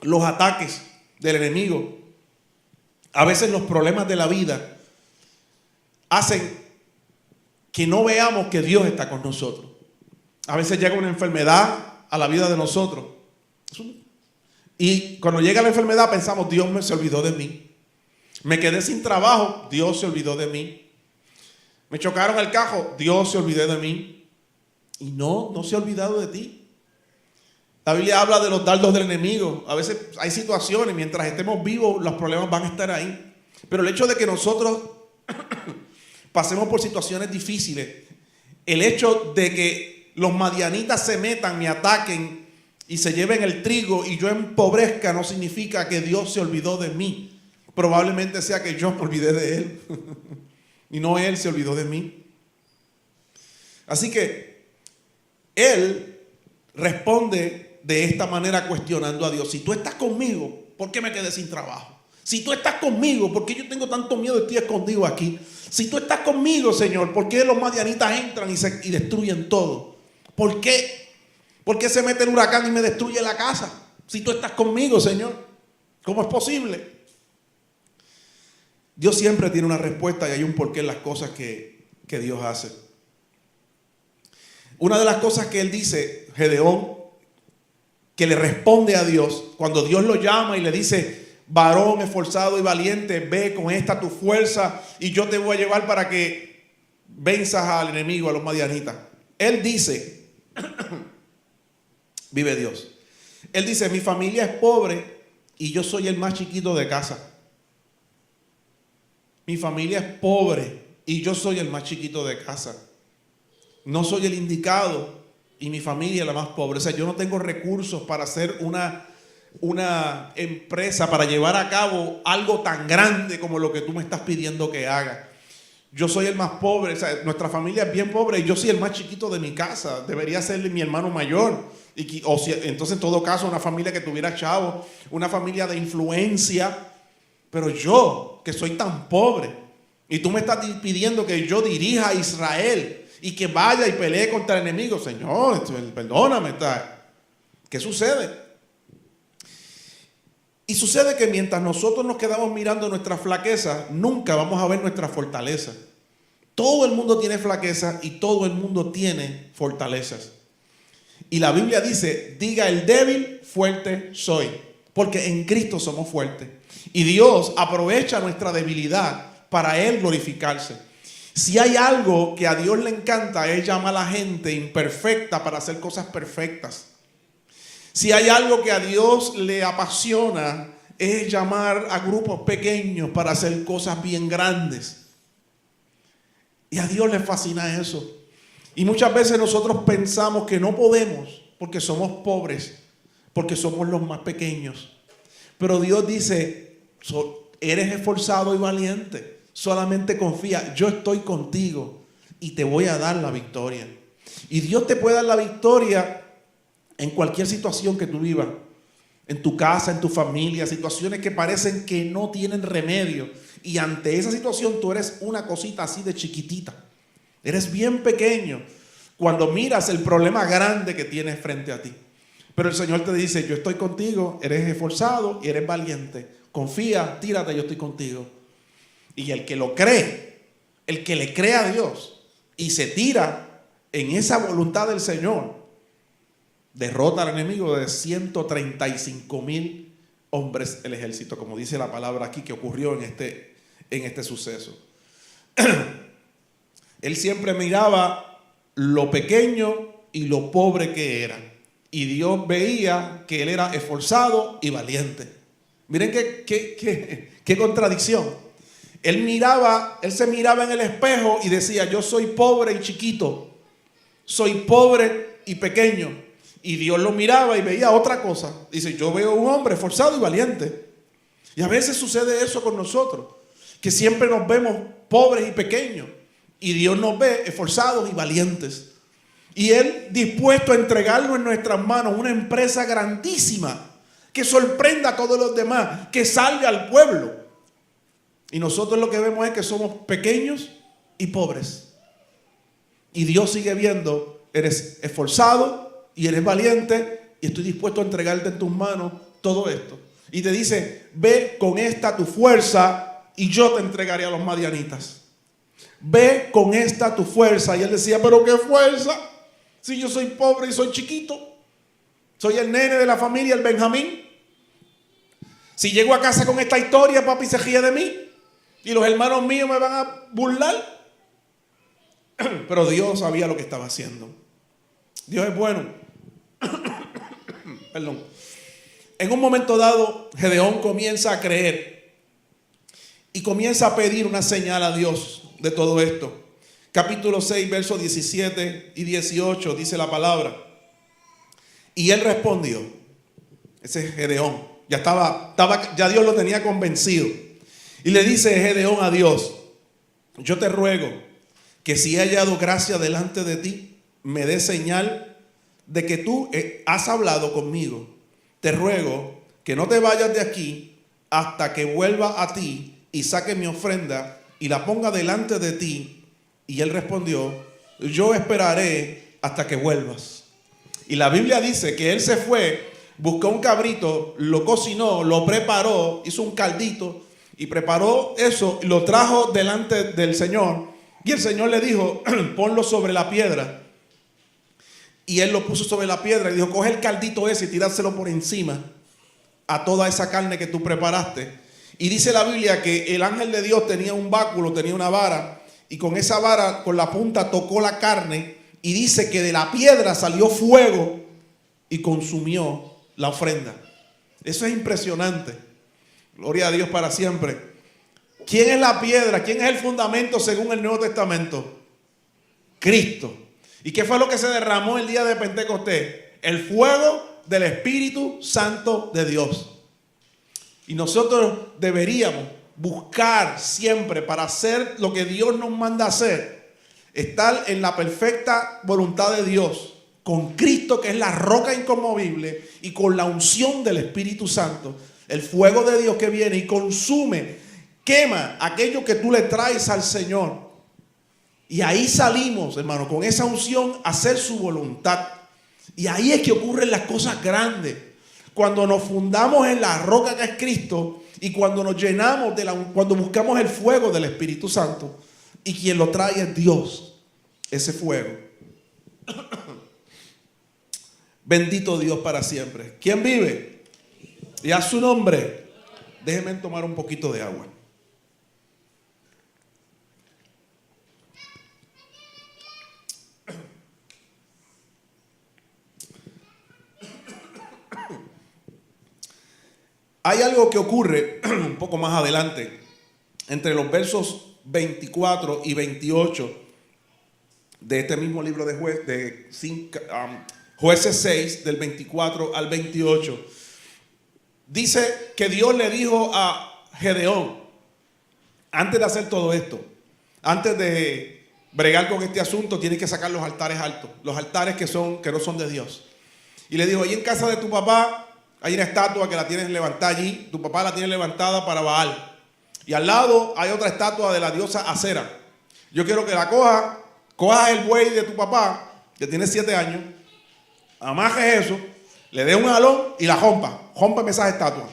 los ataques del enemigo, a veces los problemas de la vida hacen que no veamos que Dios está con nosotros. A veces llega una enfermedad a la vida de nosotros y cuando llega la enfermedad pensamos, Dios se olvidó de mí. Me quedé sin trabajo, Dios se olvidó de mí. Me chocaron el carro, Dios se olvidó de mí. Y no se ha olvidado de ti. La Biblia habla de los dardos del enemigo. A veces hay situaciones, mientras estemos vivos, los problemas van a estar ahí. Pero el hecho de que nosotros pasemos por situaciones difíciles, el hecho de que los madianitas se metan, me ataquen y se lleven el trigo y yo empobrezca, no significa que Dios se olvidó de mí. Probablemente sea que yo me olvidé de Él y no Él se olvidó de mí. Así que Él responde de esta manera cuestionando a Dios. Si tú estás conmigo, ¿por qué me quedé sin trabajo? Si tú estás conmigo, ¿por qué yo tengo tanto miedo y estoy escondido aquí? Si tú estás conmigo, Señor, ¿por qué los madianitas entran y destruyen todo? ¿Por qué? ¿Por qué se mete el huracán y me destruye la casa? Si tú estás conmigo, Señor, ¿cómo es posible? Dios siempre tiene una respuesta y hay un porqué en las cosas que Dios hace. Una de las cosas que él dice, Gedeón, que le responde a Dios, cuando Dios lo llama y le dice: varón esforzado y valiente, ve con esta tu fuerza y yo te voy a llevar para que venzas al enemigo, a los madianitas. Él dice, vive Dios. Él dice: mi familia es pobre y yo soy el más chiquito de casa. Mi familia es pobre y yo soy el más chiquito de casa. No soy el indicado y mi familia es la más pobre. O sea, yo no tengo recursos para hacer una empresa, para llevar a cabo algo tan grande como lo que tú me estás pidiendo que haga. Yo soy el más pobre, o sea, nuestra familia es bien pobre y yo soy el más chiquito de mi casa. Debería ser mi hermano mayor. Entonces, en todo caso, una familia que tuviera chavos, una familia de influencia. Pero yo, que soy tan pobre, y tú me estás pidiendo que yo dirija a Israel y que vaya y pelee contra el enemigo. Señor, perdóname. ¿Qué sucede? Y sucede que mientras nosotros nos quedamos mirando nuestras flaquezas, nunca vamos a ver nuestra fortaleza. Todo el mundo tiene flaquezas y todo el mundo tiene fortalezas. Y la Biblia dice: diga el débil, fuerte soy. Porque en Cristo somos fuertes. Y Dios aprovecha nuestra debilidad para Él glorificarse. Si hay algo que a Dios le encanta, es llamar a la gente imperfecta para hacer cosas perfectas. Si hay algo que a Dios le apasiona, es llamar a grupos pequeños para hacer cosas bien grandes. Y a Dios le fascina eso. Y muchas veces nosotros pensamos que no podemos porque somos pobres, porque somos los más pequeños. Pero Dios dice: eres esforzado y valiente, solamente confía, yo estoy contigo y te voy a dar la victoria. Y Dios te puede dar la victoria en cualquier situación que tú vivas, en tu casa, en tu familia, situaciones que parecen que no tienen remedio. Y ante esa situación tú eres una cosita así de chiquitita, eres bien pequeño cuando miras el problema grande que tienes frente a ti. Pero el Señor te dice: yo estoy contigo, eres esforzado y eres valiente. Confía, tírate, yo estoy contigo. Y el que lo cree, el que le cree a Dios y se tira en esa voluntad del Señor, derrota al enemigo de 135,000 hombres el ejército, como dice la palabra aquí que ocurrió en este suceso. Él siempre miraba lo pequeño y lo pobre que era. Y Dios veía que él era esforzado y valiente. Miren qué contradicción. Él se miraba en el espejo y decía: yo soy pobre y chiquito, soy pobre y pequeño. Y Dios lo miraba y veía otra cosa. Dice: yo veo un hombre esforzado y valiente. Y a veces sucede eso con nosotros, que siempre nos vemos pobres y pequeños, y Dios nos ve esforzados y valientes. Y Él dispuesto a entregarlo en nuestras manos, una empresa grandísima, que sorprenda a todos los demás, que salga al pueblo. Y nosotros lo que vemos es que somos pequeños y pobres. Y Dios sigue viendo: eres esforzado y eres valiente y estoy dispuesto a entregarte en tus manos todo esto. Y te dice: ve con esta tu fuerza y yo te entregaré a los madianitas. Ve con esta tu fuerza. Y él decía: pero qué fuerza, si yo soy pobre y soy chiquito, soy el nene de la familia, el Benjamín. Si llego a casa con esta historia, papi se ríe de mí y los hermanos míos me van a burlar. Pero Dios sabía lo que estaba haciendo. Dios es bueno. Perdón. En un momento dado, Gedeón comienza a creer y comienza a pedir una señal a Dios de todo esto. Capítulo 6, versos 17 y 18 dice la palabra. Y él respondió, ese es Gedeón, ya Dios lo tenía convencido. Y le dice Gedeón a Dios, yo te ruego que si he hallado gracia delante de ti, me dé señal de que tú has hablado conmigo. Te ruego que no te vayas de aquí hasta que vuelva a ti y saque mi ofrenda y la ponga delante de ti. Y él respondió, yo esperaré hasta que vuelvas. Y la Biblia dice que él se fue, buscó un cabrito, lo cocinó, lo preparó, hizo un caldito y preparó eso, lo trajo delante del Señor. Y el Señor le dijo, ponlo sobre la piedra. Y él lo puso sobre la piedra y dijo, coge el caldito ese y tirárselo por encima a toda esa carne que tú preparaste. Y dice la Biblia que el ángel de Dios tenía un báculo, tenía una vara, y con esa vara, con la punta, tocó la carne, y dice que de la piedra salió fuego y consumió la ofrenda. Eso es impresionante. Gloria a Dios para siempre. ¿Quién es la piedra? ¿Quién es el fundamento según el Nuevo Testamento? Cristo. ¿Y qué fue lo que se derramó el día de Pentecostés? El fuego del Espíritu Santo de Dios. Y nosotros deberíamos buscar siempre para hacer lo que Dios nos manda hacer, estar en la perfecta voluntad de Dios, con Cristo que es la roca inconmovible y con la unción del Espíritu Santo, el fuego de Dios que viene y consume, quema aquello que tú le traes al Señor. Y ahí salimos, hermano, con esa unción a hacer su voluntad. Y ahí es que ocurren las cosas grandes. Cuando nos fundamos en la roca que es Cristo y cuando nos llenamos cuando buscamos el fuego del Espíritu Santo, y quien lo trae es Dios, ese fuego. Bendito Dios para siempre. ¿Quién vive? Y a su nombre. Déjenme tomar un poquito de agua. Hay algo que ocurre un poco más adelante, entre los versos 24 y 28 de este mismo libro de Jueces 6, del 24 al 28. Dice que Dios le dijo a Gedeón, antes de hacer todo esto, antes de bregar con este asunto, tienes que sacar los altares altos, los altares que no son de Dios. Y le dijo, ahí en casa de tu papá hay una estatua que la tienes levantada allí. Tu papá la tiene levantada para Baal. Y al lado hay otra estatua de la diosa Acera. Yo quiero que la cojas el buey de tu papá, que tiene 7 años, amajes eso, le dé un jalón y la rómpeme esas estatuas.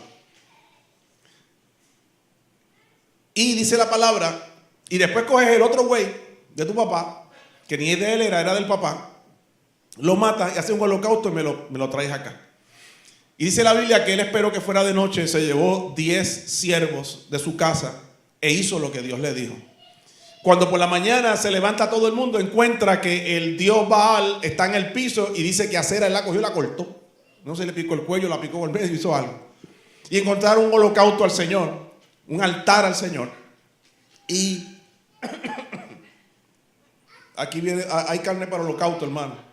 Y dice la palabra, y después coges el otro buey de tu papá, que ni de él era del papá, lo matas y haces un holocausto y me lo traes acá. Y dice la Biblia que él esperó que fuera de noche, se llevó 10 siervos de su casa e hizo lo que Dios le dijo. Cuando por la mañana se levanta todo el mundo, encuentra que el dios Baal está en el piso y dice que Acera él la cogió y la cortó. No se le picó el cuello, la picó por el medio, hizo algo. Y encontraron un holocausto al Señor, un altar al Señor. Y aquí viene, hay carne para holocausto, hermano.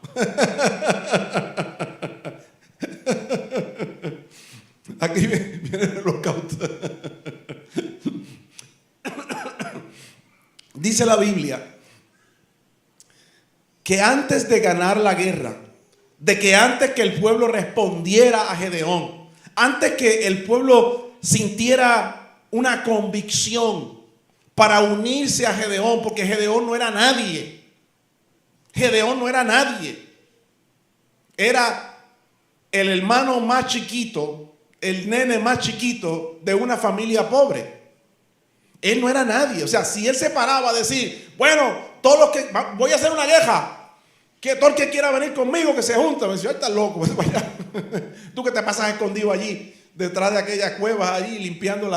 Aquí viene el holocausto. Dice la Biblia que antes de ganar la guerra, de que antes que el pueblo respondiera a Gedeón, antes que el pueblo sintiera una convicción para unirse a Gedeón, porque Gedeón no era nadie. Gedeón no era nadie. Era el hermano más chiquito, el nene más chiquito de una familia pobre. Él no era nadie. O sea, si él se paraba a decir, bueno, todos los que voy a hacer una guerra, que todo el que quiera venir conmigo que se junta, me decía, estás loco, tú que te pasas escondido allí detrás de aquellas cuevas allí limpiando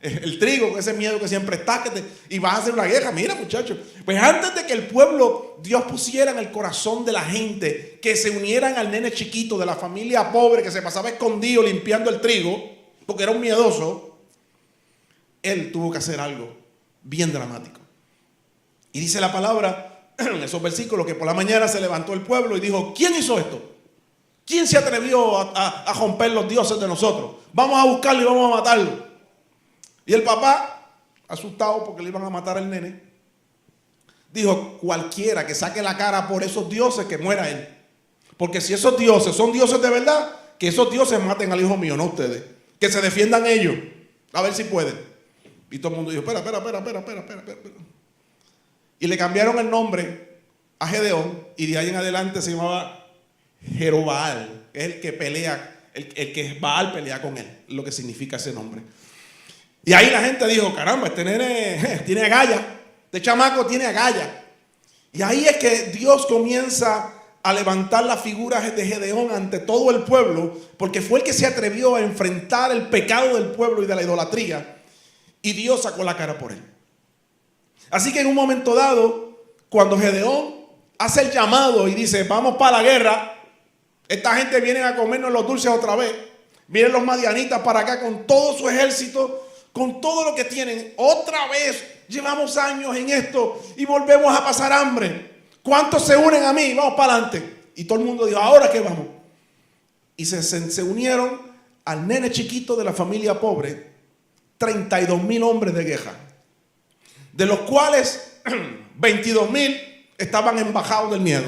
el trigo, con ese miedo que siempre está, y vas a hacer una guerra. Mira, muchachos, pues antes de que el pueblo, Dios pusiera en el corazón de la gente que se unieran al nene chiquito de la familia pobre que se pasaba escondido limpiando el trigo, porque era un miedoso, Él tuvo que hacer algo bien dramático. Y dice la palabra en esos versículos que por la mañana se levantó el pueblo y dijo: ¿quién hizo esto? ¿Quién se atrevió a romper los dioses de nosotros? Vamos a buscarlo y vamos a matarlo. Y el papá, asustado porque le iban a matar al nene, dijo: cualquiera que saque la cara por esos dioses, que muera él. Porque si esos dioses son dioses de verdad, que esos dioses maten al hijo mío, no ustedes. Que se defiendan ellos, a ver si pueden. Y todo el mundo dijo: espera. Y le cambiaron el nombre a Gedeón, y de ahí en adelante se llamaba Jerobaal, que es el que pelea, el que Baal pelea con él, lo que significa ese nombre. Y ahí la gente dijo: caramba, este nene tiene agallas, este chamaco tiene agallas. Y ahí es que Dios comienza a levantar la figura de Gedeón ante todo el pueblo, porque fue el que se atrevió a enfrentar el pecado del pueblo y de la idolatría, y Dios sacó la cara por él. Así que en un momento dado, cuando Gedeón hace el llamado y dice: vamos para la guerra, esta gente viene a comernos los dulces otra vez, vienen los madianitas para acá con todo su ejército, con todo lo que tienen, otra vez llevamos años en esto y volvemos a pasar hambre. ¿Cuántos se unen a mí? Vamos para adelante. Y todo el mundo dijo: ¿ahora qué vamos? Y se unieron al nene chiquito de la familia pobre, 32,000 hombres de guerra, de los cuales 22,000 estaban embajados del miedo.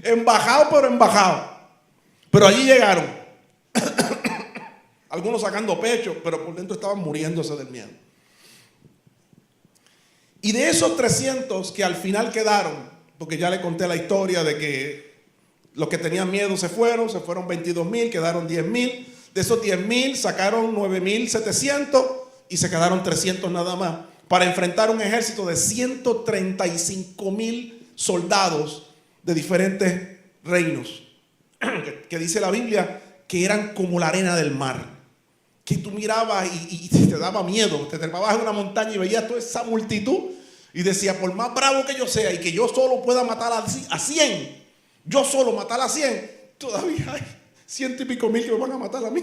Embajados, pero embajados. Pero allí llegaron. Algunos sacando pecho, pero por dentro estaban muriéndose del miedo. Y de esos 300 que al final quedaron, porque ya le conté la historia de que los que tenían miedo se fueron 22,000, quedaron 10,000. De esos 10,000 sacaron 9,700 y se quedaron 300 nada más, para enfrentar un ejército de 135,000 soldados de diferentes reinos, que dice la Biblia que eran como la arena del mar, que tú mirabas y te daba miedo. Te trepabas en una montaña y veías toda esa multitud y decías: por más bravo que yo sea y que yo solo pueda matar a 100, yo solo matar a 100, todavía hay 100 y pico mil que me van a matar a mí.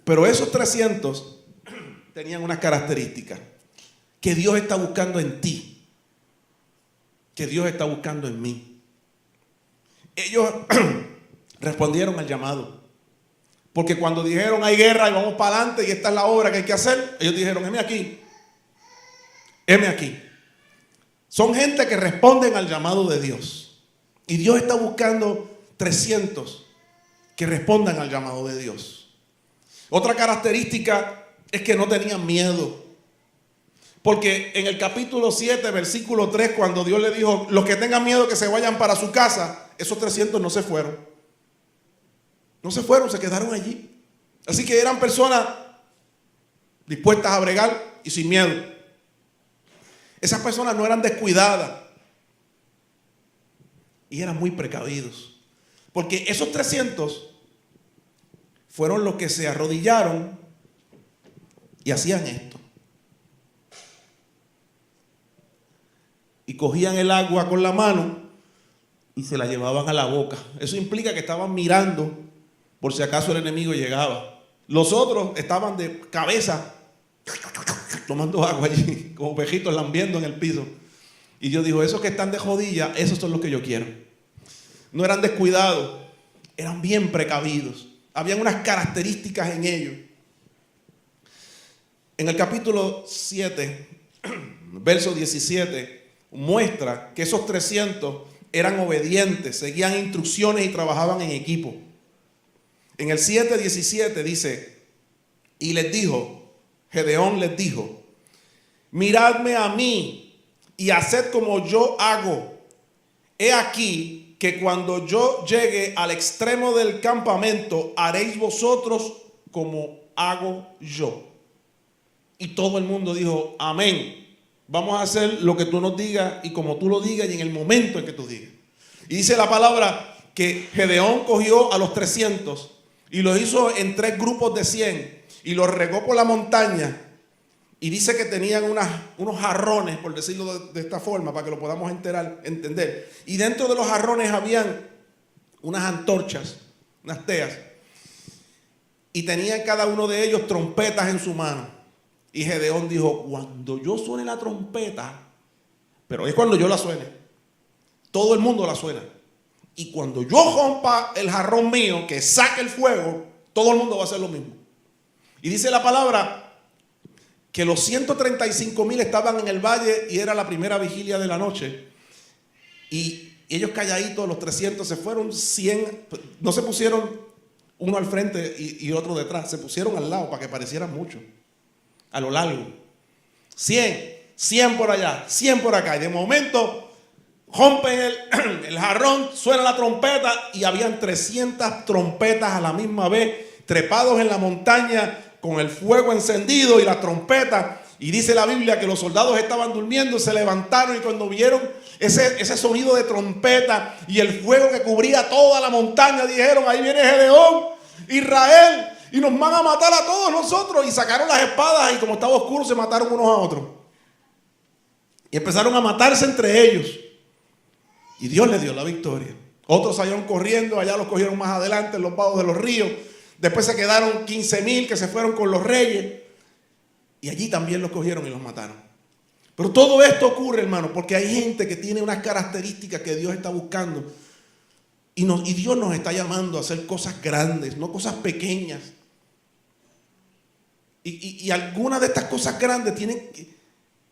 Pero esos 300 tenían unas características que Dios está buscando en ti, que Dios está buscando en mí. Ellos respondieron al llamado, porque cuando dijeron: hay guerra y vamos para adelante y esta es la obra que hay que hacer, ellos dijeron: heme aquí, heme aquí. Son gente que responden al llamado de Dios, y Dios está buscando 300 que respondan al llamado de Dios. Otra característica es que no tenían miedo, porque en el capítulo 7, versículo 3, cuando Dios le dijo: los que tengan miedo que se vayan para su casa, esos 300 no se fueron. No se fueron, se quedaron allí. Así que eran personas dispuestas a bregar y sin miedo. Esas personas no eran descuidadas y eran muy precavidos, porque esos 300 fueron los que se arrodillaron y hacían esto. Y cogían el agua con la mano y se la llevaban a la boca. Eso implica que estaban mirando por si acaso el enemigo llegaba. Los otros estaban de cabeza tomando agua allí, como pejitos lambiendo en el piso. Y yo digo: esos que están de rodillas, esos son los que yo quiero. No eran descuidados, eran bien precavidos. Habían unas características en ellos. En el capítulo 7, verso 17, muestra que esos 300 eran obedientes, seguían instrucciones y trabajaban en equipo. En el 7:17 dice: y les dijo, Gedeón les dijo: miradme a mí y haced como yo hago. He aquí que cuando yo llegue al extremo del campamento, haréis vosotros como hago yo. Y todo el mundo dijo: amén. Vamos a hacer lo que tú nos digas y como tú lo digas y en el momento en que tú digas. Y dice la palabra que Gedeón cogió a los 300 y los hizo en 3 grupos de 100 y los regó por la montaña. Y dice que tenían unos jarrones, por decirlo de esta forma, para que lo podamos entender. Y dentro de los jarrones habían unas antorchas, unas teas. Y tenían cada uno de ellos trompetas en su mano. Y Gedeón dijo, cuando yo suene la trompeta, pero es cuando yo la suene, todo el mundo la suena. Y cuando yo rompa el jarrón mío, que saque el fuego, todo el mundo va a hacer lo mismo. Y dice la palabra que los 135,000 estaban en el valle y era la primera vigilia de la noche. Y ellos calladitos, los 300 se fueron, 100, no se pusieron uno al frente y otro detrás, se pusieron al lado para que parecieran mucho, a lo largo. 100 por allá, 100 por acá. Y de momento rompen el jarrón, suena la trompeta y habían 300 trompetas a la misma vez, trepados en la montaña, con el fuego encendido y la trompeta. Y dice la Biblia que los soldados estaban durmiendo, se levantaron y cuando vieron ese sonido de trompeta y el fuego que cubría toda la montaña, dijeron, ahí viene Gedeón, Israel, y nos van a matar a todos nosotros. Y sacaron las espadas y como estaba oscuro se mataron unos a otros. Y empezaron a matarse entre ellos. Y Dios les dio la victoria. Otros salieron corriendo, allá los cogieron más adelante en los vados de los ríos. Después se quedaron 15,000 que se fueron con los reyes. Y allí también los cogieron y los mataron. Pero todo esto ocurre, hermano, porque hay gente que tiene unas características que Dios está buscando. Y Dios nos está llamando a hacer cosas grandes, no cosas pequeñas. Y algunas de estas cosas grandes tienen...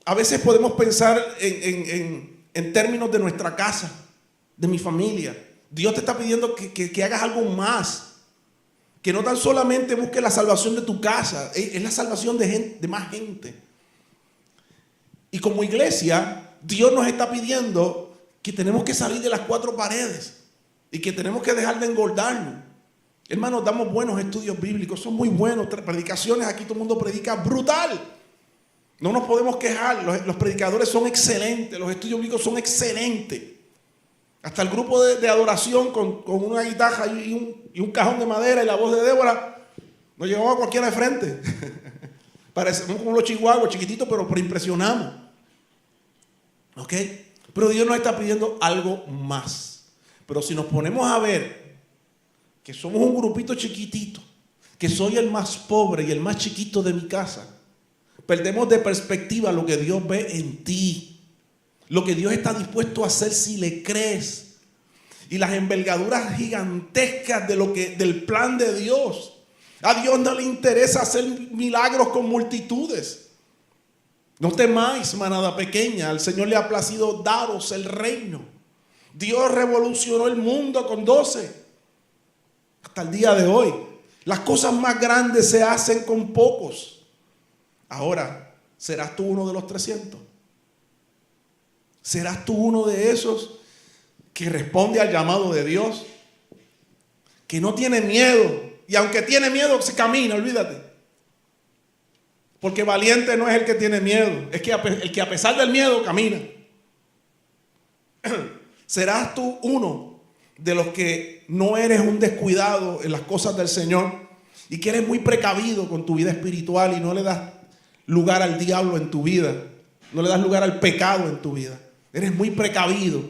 A veces podemos pensar en términos de nuestra casa, de mi familia. Dios te está pidiendo que hagas algo más. Que no tan solamente busques la salvación de tu casa, es la salvación de más gente. Y como iglesia, Dios nos está pidiendo que tenemos que salir de las 4 paredes y que tenemos que dejar de engordarnos. Hermanos, damos buenos estudios bíblicos, son muy buenos, predicaciones, aquí todo el mundo predica brutal. No nos podemos quejar, los predicadores son excelentes, los estudios bíblicos son excelentes. Hasta el grupo de adoración con una guitarra y un cajón de madera y la voz de Débora nos llevamos a cualquiera de frente. Parecemos como los chihuahuas, chiquititos, pero impresionamos. ¿Ok? Pero Dios nos está pidiendo algo más. Pero si nos ponemos a ver que somos un grupito chiquitito, que soy el más pobre y el más chiquito de mi casa, perdemos de perspectiva lo que Dios ve en ti. Lo que Dios está dispuesto a hacer si le crees. Y las envergaduras gigantescas del plan de Dios. A Dios no le interesa hacer milagros con multitudes. No temáis, manada pequeña. Al Señor le ha placido daros el reino. Dios revolucionó el mundo con 12. Hasta el día de hoy. Las cosas más grandes se hacen con pocos. Ahora, ¿serás tú uno de los 300? ¿Serás tú uno de esos que responde al llamado de Dios? Que no tiene miedo. Y aunque tiene miedo, se camina, olvídate. Porque valiente no es el que tiene miedo. Es que el que a pesar del miedo camina. ¿Serás tú uno de los que no eres un descuidado en las cosas del Señor? Y que eres muy precavido con tu vida espiritual y no le das lugar al diablo en tu vida. No le das lugar al pecado en tu vida. Eres muy precavido,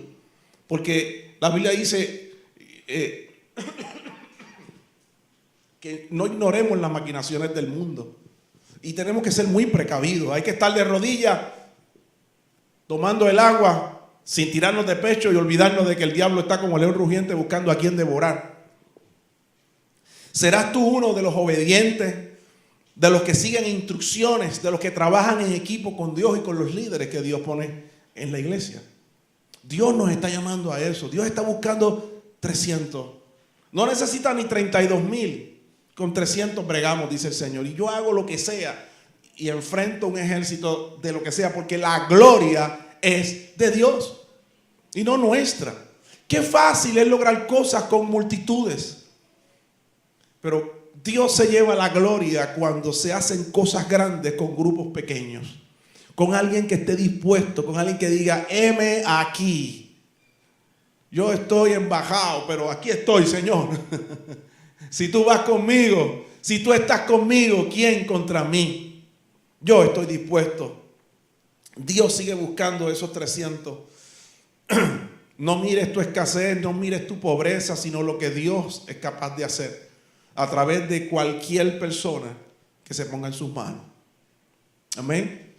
porque la Biblia dice que no ignoremos las maquinaciones del mundo. Y tenemos que ser muy precavidos. Hay que estar de rodillas, tomando el agua, sin tirarnos de pecho y olvidarnos de que el diablo está como león rugiente buscando a quien devorar. ¿Serás tú uno de los obedientes, de los que siguen instrucciones, de los que trabajan en equipo con Dios y con los líderes que Dios pone en la iglesia? Dios nos está llamando a eso. Dios está buscando 300. No necesita ni 32,000. Con 300 bregamos, dice el Señor. Y yo hago lo que sea y enfrento un ejército de lo que sea, porque la gloria es de Dios y no nuestra. Qué fácil es lograr cosas con multitudes, pero Dios se lleva la gloria cuando se hacen cosas grandes con grupos pequeños. Con alguien que esté dispuesto, con alguien que diga, heme aquí. Yo estoy embajado, pero aquí estoy, Señor. Si tú vas conmigo, si tú estás conmigo, ¿quién contra mí? Yo estoy dispuesto. Dios sigue buscando esos 300. No mires tu escasez, no mires tu pobreza, sino lo que Dios es capaz de hacer a través de cualquier persona que se ponga en sus manos. Amén.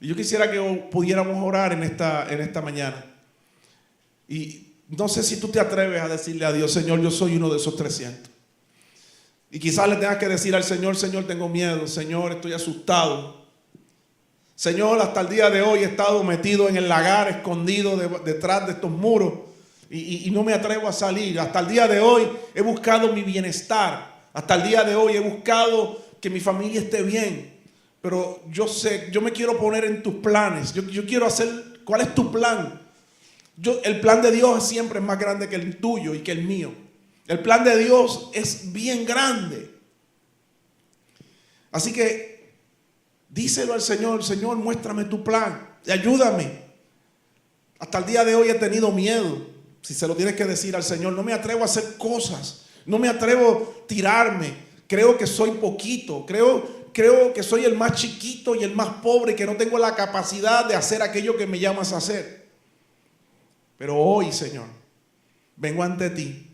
Y yo quisiera que pudiéramos orar en esta mañana. Y no sé si tú te atreves a decirle a Dios: Señor, yo soy uno de esos 300. Y quizás le tengas que decir al Señor: Señor, tengo miedo. Señor, estoy asustado. Señor, hasta el día de hoy he estado metido en el lagar, escondido detrás de estos muros. Y no me atrevo a salir. Hasta el día de hoy he buscado mi bienestar. Hasta el día de hoy he buscado que mi familia esté bien. Pero yo sé, yo me quiero poner en tus planes. Yo quiero hacer, ¿cuál es tu plan? El plan de Dios siempre es más grande que el tuyo y que el mío. El plan de Dios es bien grande. Así que díselo al Señor: Señor, muéstrame tu plan y ayúdame. Hasta el día de hoy he tenido miedo. Si se lo tienes que decir al Señor: no me atrevo a hacer cosas, no me atrevo a tirarme. Creo que soy poquito, creo que soy el más chiquito y el más pobre, que no tengo la capacidad de hacer aquello que me llamas a hacer. Pero hoy, Señor, vengo ante ti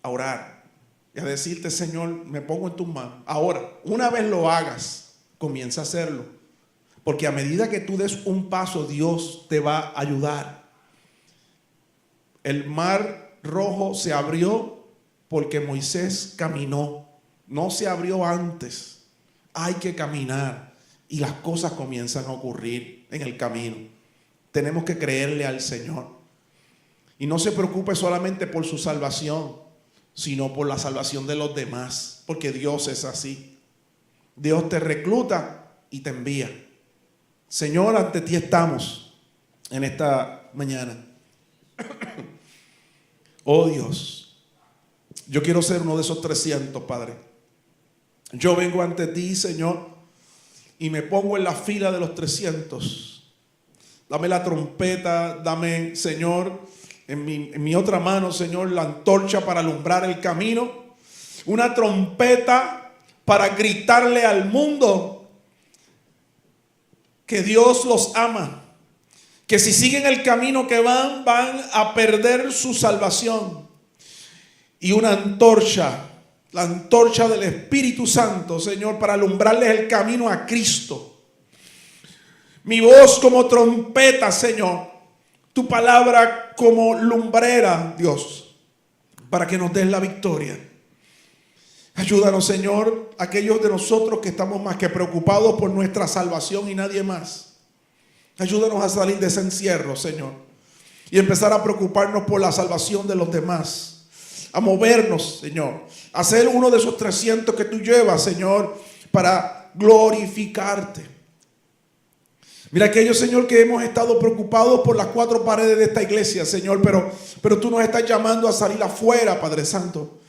a orar y a decirte: Señor, me pongo en tus manos. Ahora, una vez lo hagas, comienza a hacerlo. Porque a medida que tú des un paso, Dios te va a ayudar. El mar rojo se abrió porque Moisés caminó. No se abrió antes. Hay que caminar y las cosas comienzan a ocurrir en el camino. Tenemos que creerle al Señor. Y no se preocupe solamente por su salvación, sino por la salvación de los demás. Porque Dios es así. Dios te recluta y te envía. Señor, ante ti estamos en esta mañana. Oh Dios, yo quiero ser uno de esos 300, Padre. Yo vengo ante ti, Señor, y me pongo en la fila de los 300. Dame la trompeta, dame, Señor, en mi otra mano, Señor, la antorcha para alumbrar el camino. Una trompeta para gritarle al mundo que Dios los ama. Que si siguen el camino que van a perder su salvación. Y una antorcha, la antorcha del Espíritu Santo, Señor, para alumbrarles el camino a Cristo. Mi voz como trompeta, Señor. Tu palabra como lumbrera, Dios, para que nos des la victoria. Ayúdanos, Señor, aquellos de nosotros que estamos más que preocupados por nuestra salvación y nadie más. Ayúdanos a salir de ese encierro, Señor, y empezar a preocuparnos por la salvación de los demás. A movernos, Señor, a ser uno de esos 300 que tú llevas, Señor, para glorificarte. Mira, aquellos, Señor, que hemos estado preocupados por las 4 paredes de esta iglesia, Señor, pero tú nos estás llamando a salir afuera, Padre Santo,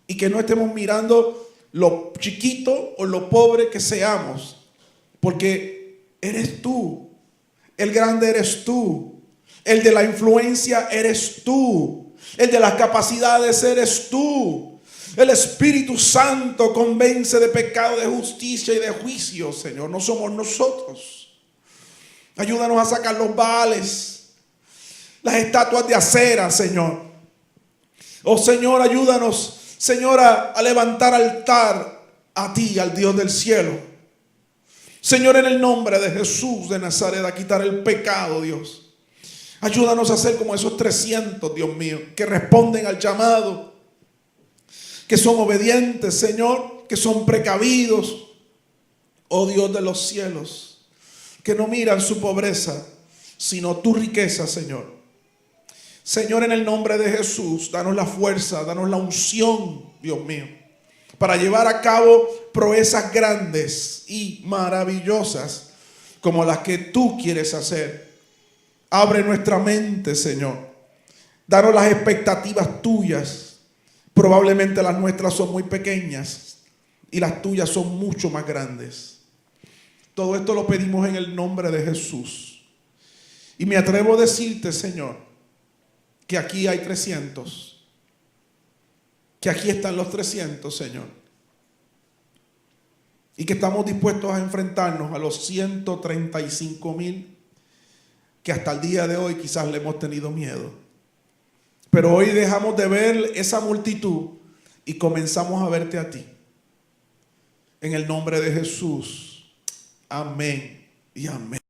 y que no estemos mirando lo chiquito o lo pobre que seamos, porque eres tú. El grande eres tú. El de la influencia eres tú. El de las capacidades eres tú. El Espíritu Santo convence de pecado, de justicia y de juicio, Señor. No somos nosotros. Ayúdanos a sacar los baales, las estatuas de acera, Señor. Oh Señor, ayúdanos, Señor, a levantar altar a ti, al Dios del cielo. Señor, en el nombre de Jesús de Nazaret, a quitar el pecado, Dios. Ayúdanos a ser como esos 300, Dios mío, que responden al llamado, que son obedientes, Señor, que son precavidos. Oh Dios de los cielos, que no miran su pobreza, sino tu riqueza, Señor. Señor, en el nombre de Jesús, danos la fuerza, danos la unción, Dios mío, para llevar a cabo proezas grandes y maravillosas como las que tú quieres hacer. Abre nuestra mente, Señor. Danos las expectativas tuyas. Probablemente las nuestras son muy pequeñas y las tuyas son mucho más grandes. Todo esto lo pedimos en el nombre de Jesús. Y me atrevo a decirte, Señor, que aquí hay 300, que aquí están los 300, Señor, y que estamos dispuestos a enfrentarnos a los 135,000 que hasta el día de hoy quizás le hemos tenido miedo. Pero hoy dejamos de ver esa multitud y comenzamos a verte a ti. En el nombre de Jesús. Amén y amén.